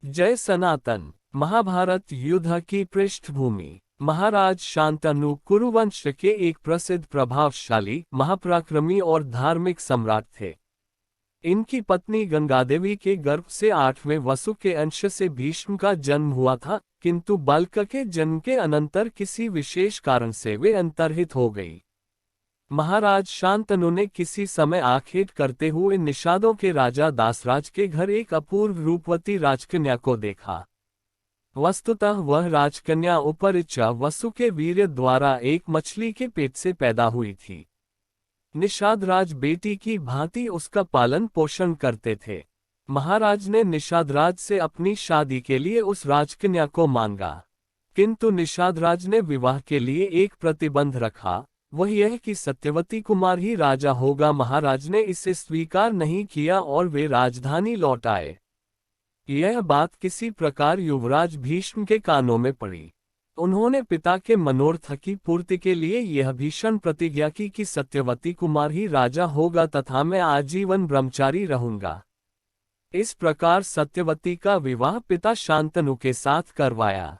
जय सनातन। महाभारत युद्ध की पृष्ठभूमि। महाराज शांतनु कुरुवंश के एक प्रसिद्ध प्रभावशाली महापराक्रमी और धार्मिक सम्राट थे। इनकी पत्नी गंगादेवी के गर्भ से 8वें वसु के अंश से भीष्म का जन्म हुआ था, किंतु बालक के जन्म के अनंतर किसी विशेष कारण से वे अंतर्हित हो गई। महाराज शांतनु ने किसी समय आखेट करते हुए निषादों के राजा दासराज के घर एक अपूर्व रूपवती राजकन्या को देखा। वस्तुतः वह राजकन्या उपरिचा वसु के वीर्य द्वारा एक मछली के पेट से पैदा हुई थी। निषादराज बेटी की भांति उसका पालन पोषण करते थे। महाराज ने निषादराज से अपनी शादी के लिए उस राजकन्या को मांगा, किंतु निषादराज ने विवाह के लिए एक प्रतिबंध रखा, वह यह कि सत्यवती कुमार ही राजा होगा। महाराज ने इसे स्वीकार नहीं किया और वे राजधानी लौट आए। यह बात किसी प्रकार युवराज भीष्म के कानों में पड़ी। उन्होंने पिता के मनोरथ की पूर्ति के लिए यह भीषण प्रतिज्ञा की कि सत्यवती कुमार ही राजा होगा तथा मैं आजीवन ब्रह्मचारी रहूंगा। इस प्रकार सत्यवती का विवाह पिता शांतनु के साथ करवाया।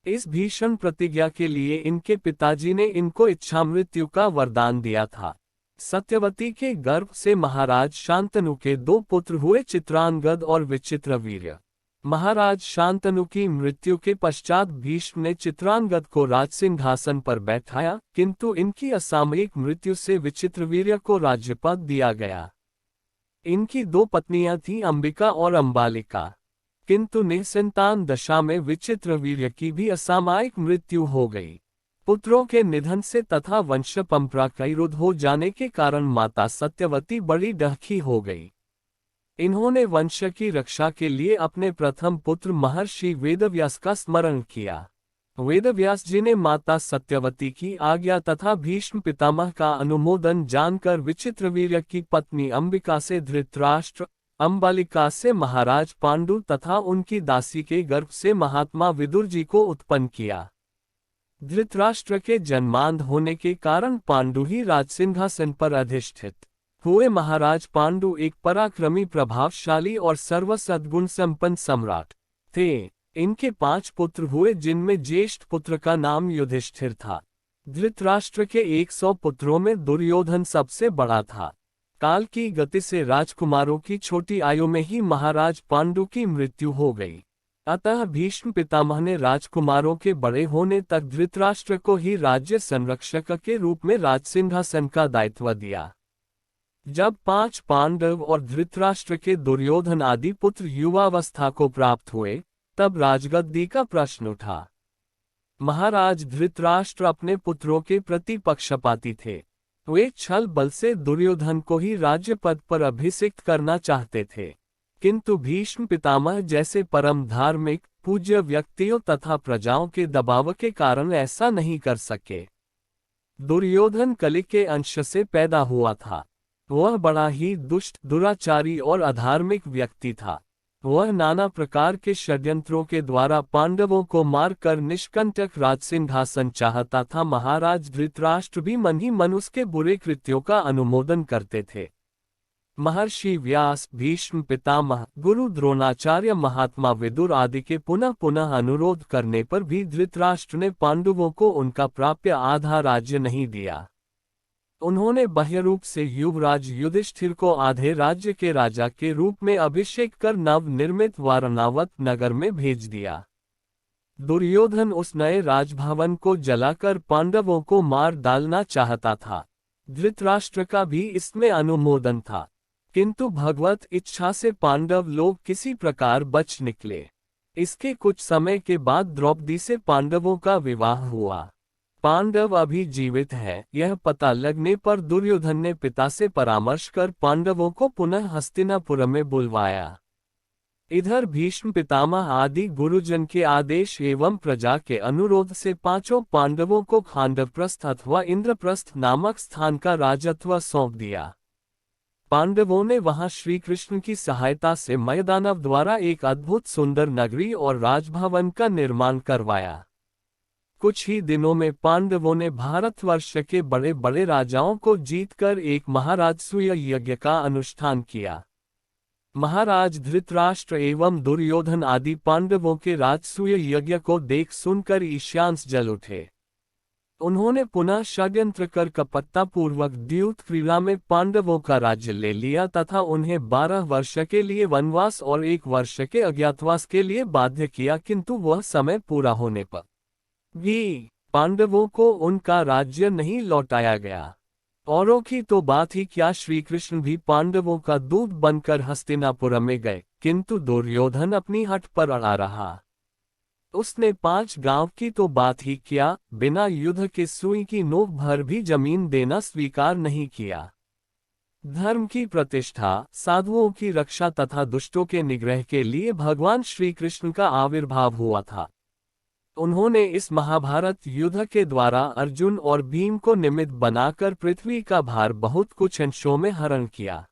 इस भीषण प्रतिज्ञा के लिए इनके पिताजी ने इनको इच्छामृत्यु का वरदान दिया था। सत्यवती के गर्भ से महाराज शांतनु के 2 पुत्र हुए, चित्रांगद और विचित्रवीर्य। महाराज शांतनु की मृत्यु के पश्चात भीष्म ने चित्रांगद को राजसिंहासन पर बैठाया, किंतु इनकी असामयिक मृत्यु से विचित्रवीर्य को राज्यपद दिया गया। इनकी 2 पत्नियां थीं, अंबिका और अंबालिका, किंतु निसंतान दशा में विचित्रवीर्य की भी असामयिक मृत्यु हो गई। पुत्रों के निधन से तथा वंश परंपरा का विरोध हो जाने के कारण माता सत्यवती बड़ी डहकी हो गई। इन्होंने वंश की रक्षा के लिए अपने प्रथम पुत्र महर्षि वेदव्यास का स्मरण किया। वेदव्यास जी ने माता सत्यवती की आज्ञा तथा भीष्म पितामह का अनुमोदन जानकर विचित्रवीर्य की पत्नी अंबिका से धृतराष्ट्र, अंबालिका से महाराज पांडु तथा उनकी दासी के गर्भ से महात्मा विदुर जी को उत्पन्न किया। धृतराष्ट्र के जन्मांध होने के कारण पांडु ही राजसिंहासन पर अधिष्ठित हुए। महाराज पांडु एक पराक्रमी, प्रभावशाली और सर्वसद्गुण संपन्न सम्राट थे। इनके 5 पुत्र हुए, जिनमें ज्येष्ठ पुत्र का नाम युधिष्ठिर था। धृतराष्ट्र के 100 पुत्रों में दुर्योधन सबसे बड़ा था। काल की गति से राजकुमारों की छोटी आयु में ही महाराज पांडु की मृत्यु हो गई। अतः भीष्म पितामह ने राजकुमारों के बड़े होने तक धृतराष्ट्र को ही राज्य संरक्षक के रूप में राजसिंहासन का दायित्व दिया। जब 5 पांडव और धृतराष्ट्र के दुर्योधन आदि पुत्र युवावस्था को प्राप्त हुए, तब राजगद्दी का प्रश्न उठा। महाराज धृतराष्ट्र अपने पुत्रों के प्रति पक्षपाती थे। वे छल बल से दुर्योधन को ही राज्य पद पर अभिषिक्त करना चाहते थे, किंतु भीष्म पितामह जैसे परम धार्मिक पूज्य व्यक्तियों तथा प्रजाओं के दबाव के कारण ऐसा नहीं कर सके। दुर्योधन कलि के अंश से पैदा हुआ था। वह बड़ा ही दुष्ट, दुराचारी और अधार्मिक व्यक्ति था। वह नाना प्रकार के षड्यंत्रों के द्वारा पांडवों को मारकर निष्कंटक राजसिंहासन चाहता था। महाराज धृतराष्ट्र भी मन ही मन उसके बुरे कृत्यों का अनुमोदन करते थे। महर्षि व्यास, भीष्म पितामह, गुरु द्रोणाचार्य, महात्मा विदुर आदि के पुनः पुनः अनुरोध करने पर भी धृतराष्ट्र ने पांडवों को उनका प्राप्य आधा राज्य नहीं दिया। उन्होंने बाह्यरूप से युवराज युधिष्ठिर को आधे राज्य के राजा के रूप में अभिषेक कर नवनिर्मित वारणावत नगर में भेज दिया। दुर्योधन उस नए राजभवन को जलाकर पांडवों को मार डालना चाहता था। धृतराष्ट्र का भी इसमें अनुमोदन था, किंतु भगवत इच्छा से पांडव लोग किसी प्रकार बच निकले। इसके कुछ समय के बाद द्रौपदी से पांडवों का विवाह हुआ। पांडव अभी जीवित है, यह पता लगने पर दुर्योधन ने पिता से परामर्श कर पांडवों को पुनः हस्तिनापुर में बुलवाया। इधर भीष्म पितामह आदि गुरुजन के आदेश एवं प्रजा के अनुरोध से 5 पांडवों को खांडवप्रस्थ अथवा इंद्रप्रस्थ नामक स्थान का राजत्व सौंप दिया। पांडवों ने वहां श्री कृष्ण की सहायता से मयदानव द्वारा एक अद्भुत सुंदर नगरी और राजभवन का निर्माण करवाया। कुछ ही दिनों में पांडवों ने भारतवर्ष के बड़े बड़े राजाओं को जीतकर एक महाराजसूय यज्ञ का अनुष्ठान किया। महाराज धृतराष्ट्र एवं दुर्योधन आदि पांडवों के राजसूय यज्ञ को देख सुनकर ईशांस जल उठे। उन्होंने पुनः षड्यंत्र कर कपटतापूर्वक द्यूत क्रीड़ा में पांडवों का राज्य ले लिया तथा उन्हें 12 वर्ष के लिए वनवास और 1 वर्ष के अज्ञातवास के लिए बाध्य किया, किंतु वह समय पूरा होने पर भी पांडवों को उनका राज्य नहीं लौटाया गया। औरों की तो बात ही क्या, श्री कृष्ण भी पांडवों का दूत बनकर हस्तिनापुर में गए, किंतु दुर्योधन अपनी हठ पर अड़ा रहा। उसने 5 गांव की तो बात ही क्या, बिना युद्ध के सुई की नोक भर भी जमीन देना स्वीकार नहीं किया। धर्म की प्रतिष्ठा, साधुओं की रक्षा तथा दुष्टों के निग्रह के लिए भगवान श्री कृष्ण का आविर्भाव हुआ था। उन्होंने इस महाभारत युद्ध के द्वारा अर्जुन और भीम को निमित्त बनाकर पृथ्वी का भार बहुत कुछ अंशों में हरण किया।